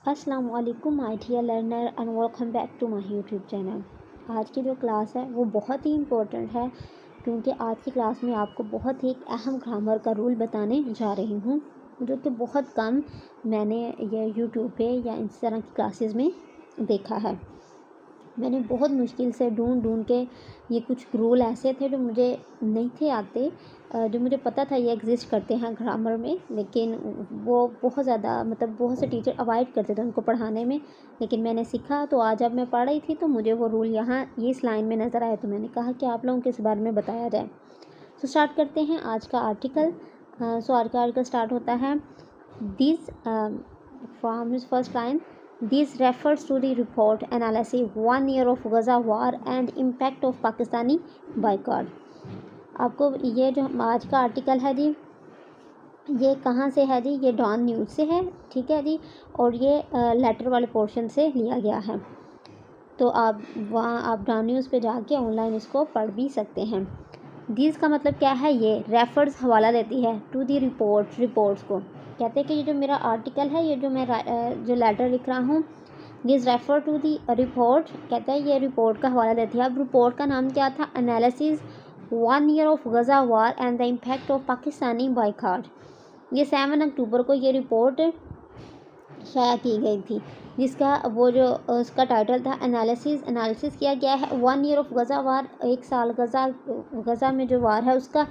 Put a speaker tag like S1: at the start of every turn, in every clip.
S1: अस्सलाम वालेकुम my dear learner and welcome back to my YouTube channel. आज की जो क्लास है वो बहुत ही इम्पोर्टेंट है क्योंकि आज की क्लास में आपको बहुत ही एक अहम ग्रामर का रूल बताने जा रही हूँ जो कि बहुत कम मैंने ये यूट्यूब पे या इस तरह की क्लासेस में देखा है। मैंने बहुत मुश्किल से ढूंढ के ये कुछ रूल ऐसे थे जो मुझे नहीं थे आते, जो मुझे पता था ये एग्जिस्ट करते हैं ग्रामर में, लेकिन वो बहुत ज़्यादा बहुत से टीचर अवॉइड करते थे उनको पढ़ाने में। लेकिन मैंने सीखा तो आज जब मैं पढ़ रही थी तो मुझे वो रूल यहाँ ये इस लाइन में नज़र आया, तो मैंने कहा कि आप लोगों को इस बारे में बताया जाए। तो स्टार्ट करते हैं आज का आर्टिकल। आज का आर्टिकल स्टार्ट होता है this from first line. This refers to the report analysis 1 year of Gaza war and impact of Pakistani boycott। आपको ये जो आज का आर्टिकल है जी, ये कहाँ से है जी? ये डॉन न्यूज़ से है, ठीक है जी। और ये लेटर वाले पोर्शन से लिया गया है, तो आप डॉन न्यूज़ पे जाके ऑनलाइन इसको पढ़ भी सकते हैं। दिस का मतलब क्या है? ये रेफर्स हवाला देती है टू दी रिपोर्ट्स को। कहते हैं कि ये जो मेरा आर्टिकल है, ये जो मैं जो लेटर लिख रहा हूँ, this refer to the report, कहता है ये रिपोर्ट का हवाला देती है। अब रिपोर्ट का नाम क्या था? Analysis 1 year of Gaza war and the impact of Pakistani boycott. ये 7 अक्टूबर को ये रिपोर्ट शाया की गई थी, जिसका वो जो उसका टाइटल था एनालिसिस किया गया है 1 year ऑफ गजा वार, 1 साल गजा में जो वार है उसका,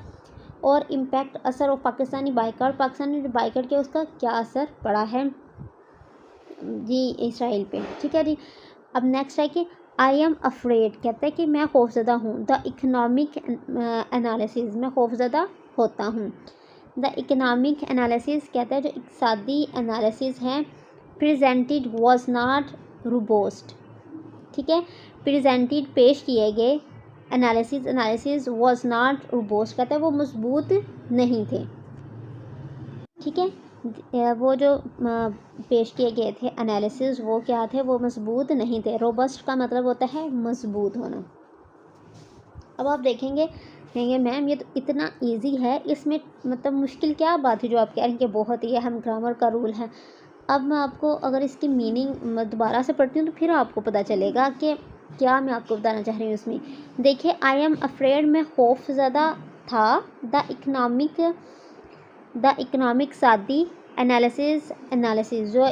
S1: और इम्पैक्ट असर ऑफ पाकिस्तानी बाइकाट, पाकिस्तानी जो बाइकाट किया उसका क्या असर पड़ा है जी इसराइल पे, ठीक है जी। अब नेक्स्ट है कि आई एम अफ्रेड, कहता है कि मैं खौफजदा हूँ। द इकनॉमिक एनालिसिस, मैं खौफजदा होता हूँ। द इकनॉमिक एनालिसिस कहता है जो इक़्तिसादी एनालिसिस है, प्रेजेंटेड वाज नॉट रोबस्ट, ठीक है। प्रेजेंटेड पेश किए गए, एनालिसिस वाज नॉट रोबस्ट कहता है वो मजबूत नहीं थे, ठीक है। वो जो पेश किए गए थे एनालिसिस वो क्या थे? वो मजबूत नहीं थे। रोबस्ट का मतलब होता है मजबूत होना। अब आप देखेंगे मैम ये तो इतना इजी है, इसमें मुश्किल क्या बात है जो आप कह रहे हैं कि बहुत ही अहम ग्रामर का रूल है। अब मैं आपको अगर इसकी मीनिंग दोबारा से पढ़ती हूँ तो फिर आपको पता चलेगा कि क्या मैं आपको बताना चाह रही हूँ इसमें। देखिए, आई एम अफ्रेड, में खौफज़दा था। द इकनॉमिक सादी एनालिसिस जो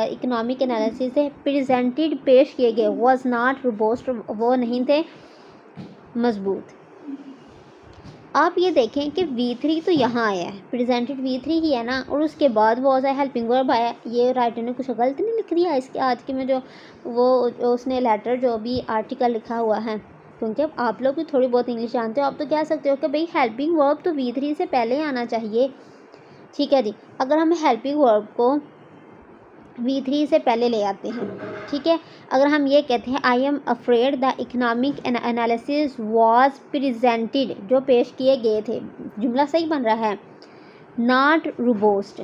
S1: इकनॉमिक एनालिसिस है, प्रेजेंटेड पेश किए गए, वाज नॉट रोबस्ट वो नहीं थे मजबूत। आप ये देखें कि V3 तो यहाँ आया है, प्रेजेंटेड V3 ही है ना, और उसके बाद वो आया हेल्पिंग वर्ब आया। ये राइटर ने कुछ गलत नहीं लिख दिया इसके आज के में जो वो उसने लेटर जो भी आर्टिकल लिखा हुआ है, क्योंकि आप लोग भी थोड़ी बहुत इंग्लिश जानते हो, आप तो कह सकते हो कि भाई हेल्पिंग वर्ब तो V3 से पहले आना चाहिए, ठीक है जी। अगर हम हेल्पिंग वर्ब को V3 से पहले ले आते हैं, ठीक है। अगर हम ये कहते हैं I am afraid the economic analysis was presented, जो पेश किए गए थे, जुमला सही बन रहा है, नॉट रोबस्ट,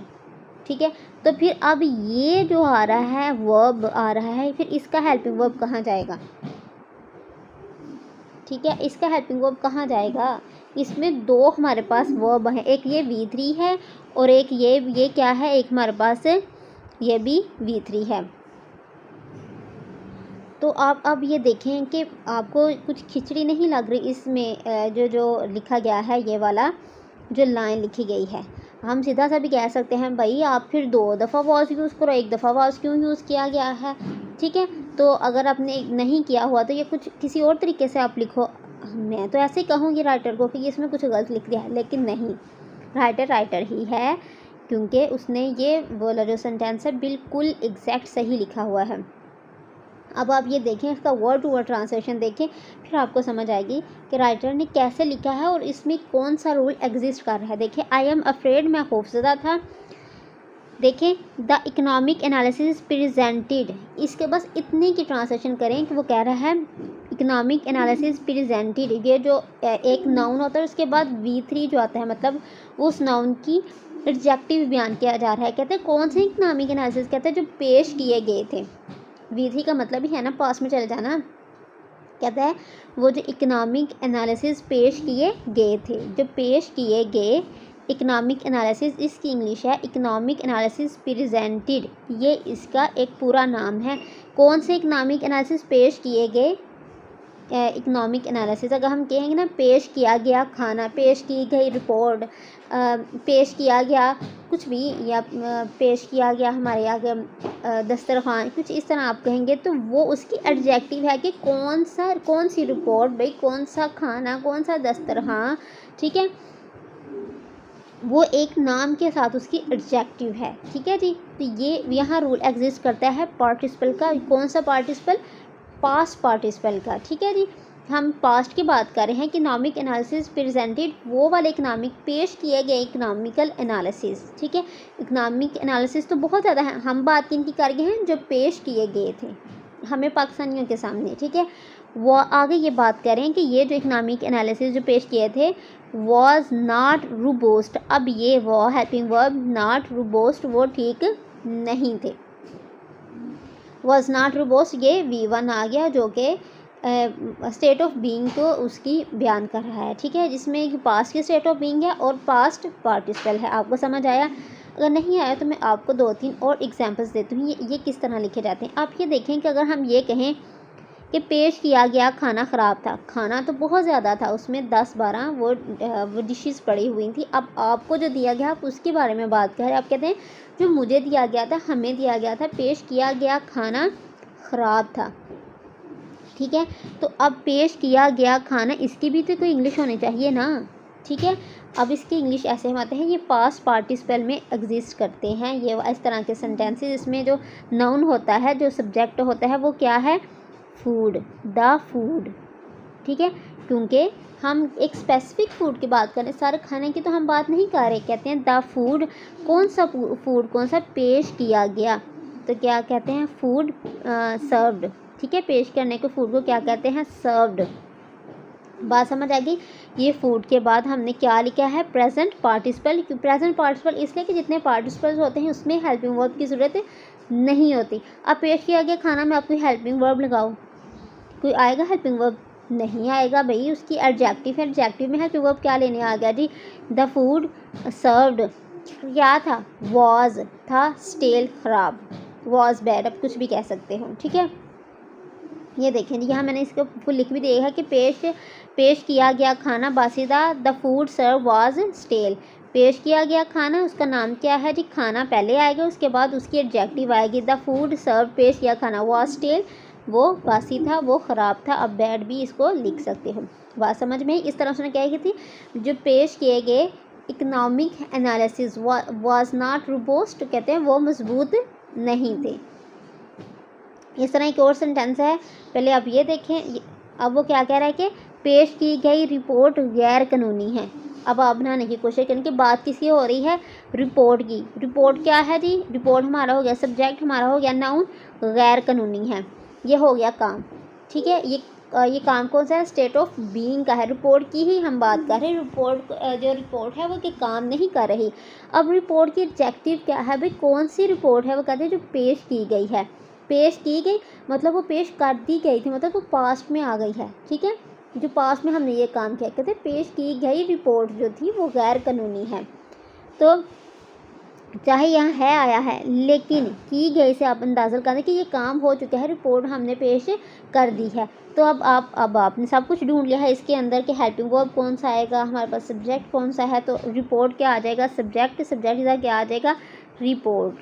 S1: ठीक है। तो फिर अब ये जो आ रहा है वर्ब आ रहा है, फिर इसका हेल्पिंग वर्ब कहाँ जाएगा? ठीक है, इसका हेल्पिंग वर्ब कहाँ जाएगा? इसमें दो हमारे पास वर्ब हैं, एक ये V3 है और एक ये क्या है, एक हमारे पास ये भी V3 है। तो आप अब ये देखें कि आपको कुछ खिचड़ी नहीं लग रही इसमें, जो लिखा गया है, ये वाला जो लाइन लिखी गई है। हम सीधा सा भी कह सकते हैं भाई आप फिर 2 दफ़ा वॉज यूज़ करो, 1 दफ़ा वॉज क्यों यूज़ किया गया है, ठीक है। तो अगर आपने नहीं किया हुआ तो ये कुछ किसी और तरीके से आप लिखो। मैं तो ऐसे ही कहूँगी राइटर को कि इसमें कुछ गलत लिख दिया है, लेकिन नहीं, राइटर ही है, क्योंकि उसने ये बोला जो सेंटेंस है बिल्कुल एग्जैक्ट सही लिखा हुआ है। अब आप ये देखें, इसका वर्ड टू वर्ड ट्रांसलेशन देखें, फिर आपको समझ आएगी कि राइटर ने कैसे लिखा है और इसमें कौन सा रूल एग्जिस्ट कर रहा है। देखिए, आई एम अफ्रेड, मैं खौफज़दा था। देखें, द इकनॉमिक एनालिसिस प्रेजेंटेड, इसके बस इतने की ट्रांसलेशन करें कि वो कह रहा है इकनॉमिक एनालिसिस प्रेजेंटेड, ये जो एक नाउन होता है उसके बाद V3 जो आता है, मतलब उस नाउन की एडजेक्टिव बयान किया जा रहा है। कहते हैं कौन से इकनॉमिक एनालिसिस? कहते हैं जो पेश किए गए थे। V3 का मतलब ही है ना पास में चले जाना। कहता है वो जो इकनॉमिक एनालिसिस पेश किए गए थे, जो पेश किए गए इकोनॉमिक एनालिसिस, इसकी इंग्लिश है इकोनॉमिक एनालिसिस प्रेजेंटेड, ये इसका एक पूरा नाम है। कौन से इकोनॉमिक एनालिसिस पेश किए गए? Economic analysis. अगर हम कहेंगे ना पेश किया गया खाना, पेश की गई रिपोर्ट, पेश किया गया कुछ भी, या पेश किया गया हमारे आगे दस्तरखान, कुछ इस तरह आप कहेंगे तो वो उसकी एडजेक्टिव है कि कौन सी रिपोर्ट भाई, कौन सा खाना, कौन सा दस्तरखान, ठीक है, वो एक नाम के साथ उसकी एडजेक्टिव है। ठीक है जी। तो ये यहाँ रूल एग्जिस्ट करता है पार्टिसिपल का। कौन सा पार्टिसिपल? पास्ट पार्टिसिपल का। ठीक है जी। हम पास्ट की बात कर रहे हैं कि इकोनॉमिक एनालिसिस प्रेजेंटेड, वो वाले इकोनॉमिक पेश किए गए इकोनॉमिकल एनालिसिस। ठीक है। इकोनॉमिक एनालिसिस तो बहुत ज़्यादा है, हम बात किन की कर रहे हैं? जो पेश किए गए थे हमें पाकिस्तानियों के सामने। ठीक है। वो आगे ये बात करें कि ये जो इकोनॉमिक एनालिसिस जो पेश किए थे वॉज नॉट रोबस्ट। अब ये वो हेल्पिंग वर्ब नॉट रोबस्ट वो ठीक नहीं थे। वॉज नॉट रोबस्ट ये V1 आ गया जो कि स्टेट ऑफ बीइंग को उसकी बयान कर रहा है। ठीक है। जिसमें पास्ट की स्टेट ऑफ बीइंग है और पास्ट पार्टिसिपल है। आपको समझ आया? अगर नहीं आया तो मैं आपको 2-3 और एग्जांपल्स देती हूँ ये किस तरह लिखे जाते हैं। आप ये देखें कि अगर हम ये कहें कि पेश किया गया खाना ख़राब था, खाना तो बहुत ज़्यादा था, उसमें 10-12 वो डिशेस पड़ी हुई थी। अब आपको जो दिया गया आप उसके बारे में बात कर रहे हैं। आप कहते हैं जो मुझे दिया गया था, हमें दिया गया था, पेश किया गया खाना ख़राब था। ठीक है। तो अब पेश किया गया खाना, इसकी भी तो कोई इंग्लिश होनी चाहिए ना। ठीक है। अब इसकी इंग्लिश ऐसे हम आते हैं, ये पास्ट पार्टिसिपल में एग्जिस्ट करते हैं। ये इस तरह के सेंटेंसेस, इसमें जो नाउन होता है, जो सब्जेक्ट होता है वो क्या है? Food, the food. ठीक है। क्योंकि हम एक स्पेसिफिक फूड की बात करें, सारे खाने की तो हम बात नहीं कर रहे। कहते हैं द फूड, कौन सा फूड, कौन सा पेश किया गया, तो क्या कहते हैं? Food served. ठीक है। पेश करने को फूड को क्या कहते हैं? सर्व्ड। बात समझ आ गई? ये फूड के बाद हमने क्या लिखा है? Present participle. प्रेजेंट पार्टिसिपल इसलिए कि जितने पार्टिसिपल्स होते हैं उसमें हेल्पिंग वर्ब की ज़रूरत नहीं होती। अब पेश किया गया खाना में आप कोई हेल्पिंग वर्ब लगाओ, कोई आएगा हेल्पिंग वर्ब? नहीं आएगा भाई, उसकी एडजेक्टिव है। एडजेक्टिव में हेल्पिंग वर्ब क्या लेने आ गया जी? द फूड सर्व्ड क्या था? वॉज था स्टेल, ख़राब, वॉज बैड, अब कुछ भी कह सकते हो। ठीक है। ये देखें यहाँ मैंने इसको फुल लिख भी दिया है कि पेश किया गया खाना बासीदा, the food serve was stale. पेश किया गया खाना, उसका नाम क्या है जी? खाना पहले आएगा, उसके बाद उसकी एडजेक्टिव आएगी। द फूड सर्व, पेश किया खाना, वाज स्टेल, वो बासी था, वो ख़राब था। अब बैड भी इसको लिख सकते हो। बात समझ में? इस तरह से क्या की थी? जो पेश किए गए economic analysis was not robust, कहते हैं वो मजबूत नहीं थे। इस तरह एक और सेंटेंस है, पहले आप ये देखें। अब वो क्या कह रहा है कि पेश की गई रिपोर्ट गैर कानूनी है। अब आप बनाने की कोशिश करें कि बात किसकी हो रही है? रिपोर्ट की। रिपोर्ट क्या है जी? रिपोर्ट हमारा हो गया सब्जेक्ट, हमारा हो गया नाउन, गैर कानूनी है, ये हो गया काम। ठीक है। ये काम कौन सा है? स्टेट ऑफ बीइंग का है। रिपोर्ट की ही हम बात कर रहे हैं। जो रिपोर्ट है वो कि काम नहीं कर रही। अब रिपोर्ट की एडजेक्टिव क्या है भाई? कौन सी रिपोर्ट है? वो कहते हैं जो पेश की गई है। पेश की गई मतलब वो पेश कर दी गई थी, मतलब वो पास्ट में आ गई है। ठीक है। जो पास्ट में हमने ये काम किया, कहते हैं पेश की गई रिपोर्ट जो थी वो गैर कानूनी है। तो चाहे यहाँ है आया है, लेकिन की गई से आप अंदाज़ा कर दें कि ये काम हो चुका है, रिपोर्ट हमने पेश कर दी है। तो अब आपने सब कुछ ढूंढ लिया है इसके अंदर कि हेल्पिंग वर्ब कौन सा आएगा, हमारे पास सब्जेक्ट कौन सा है। तो रिपोर्ट क्या आ जाएगा? सब्जेक्ट का क्या आ जाएगा? रिपोर्ट।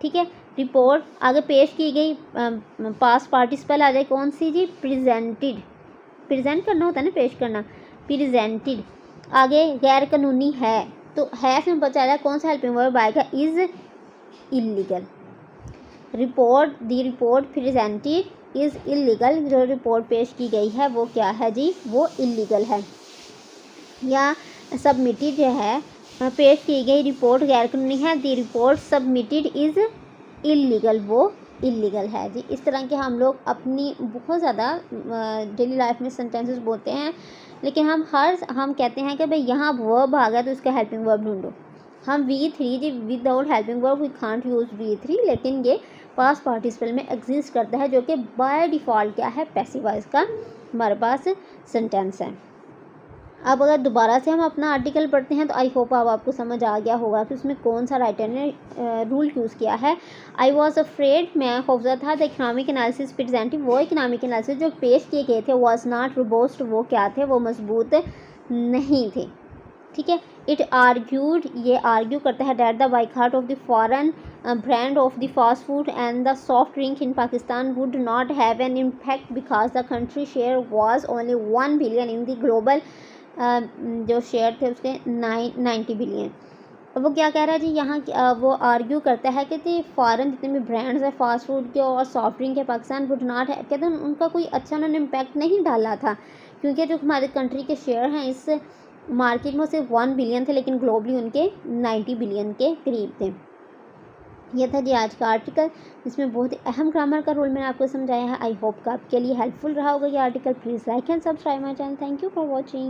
S1: ठीक है। रिपोर्ट आगे पेश की गई, पास्ट पार्टिसिपल आ जाए कौन सी जी? प्रेजेंटेड। प्रेजेंट करना होता है ना, पेश करना, प्रेजेंटेड। आगे गैर कानूनी है, तो है से पता चला कौन सा हेल्पिंग वर्ब आएगा? Is illegal. The report presented is illegal. जो रिपोर्ट पेश की गई है वो क्या है जी? वो इलीगल है। या सबमिटेड जो है, पेश की गई रिपोर्ट गैर कानूनी है। The report submitted is illegal, वो इलीगल है जी। इस तरह के हम लोग अपनी बहुत ज़्यादा डेली लाइफ में सेंटेंसेस बोलते हैं, लेकिन हम कहते हैं कि भाई यहाँ वर्ब आ गया तो इसका हेल्पिंग वर्ब ढूंढो। हम V3 जी without helping verb we can't use V3, लेकिन ये पास्ट पार्टिसिपल में एग्जिस्ट करता है, जो कि बाय डिफ़ॉल्ट क्या है? पैसिव वॉइस का हमारे पास सेंटेंस है। अब अगर दोबारा से हम अपना आर्टिकल पढ़ते हैं तो आई होप अब आपको समझ आ गया होगा कि उसमें कौन सा राइटर ने रूल यूज़ किया है। आई वॉज अफ्रेड, मैं खौफजदा था। द इकनॉमिक एनालिसिस प्रेजेंटिव, वो इकनॉमिक एनालिसिस जो पेश किए गए थे, वॉज नॉट रोबस्ट, वो क्या थे, वो मजबूत नहीं थे। ठीक है। इट आर्ग्यूड, ये आर्ग्यू करता है that the boycott of the foreign brand of the fast food and the soft drink in Pakistan would not have an impact because the country share was only 1 billion in the global, जो share थे उसके 90 billion. अब वो क्या कह रहा है जी यहाँ, वो आर्ग्यू करता है कि फॉरेन जितने भी ब्रांड्स हैं फास्ट फूड के और सॉफ्ट ड्रिंक के, पाकिस्तान वुड नॉट है, कहते हैं उनका कोई अच्छा उन्होंने इम्पैक्ट नहीं डाला था, क्योंकि जो हमारे कंट्री के शेयर हैं इस मार्केट में सिर्फ 1 बिलियन थे, लेकिन ग्लोबली उनके 90 बिलियन के करीब थे। यह था जी आज का आर्टिकल, जिसमें बहुत ही अहम ग्रामर का रूल मैंने आपको समझाया है। आई होप का आपके लिए हेल्पफुल रहा होगा ये article. Please like and subscribe my channel. Thank you for watching.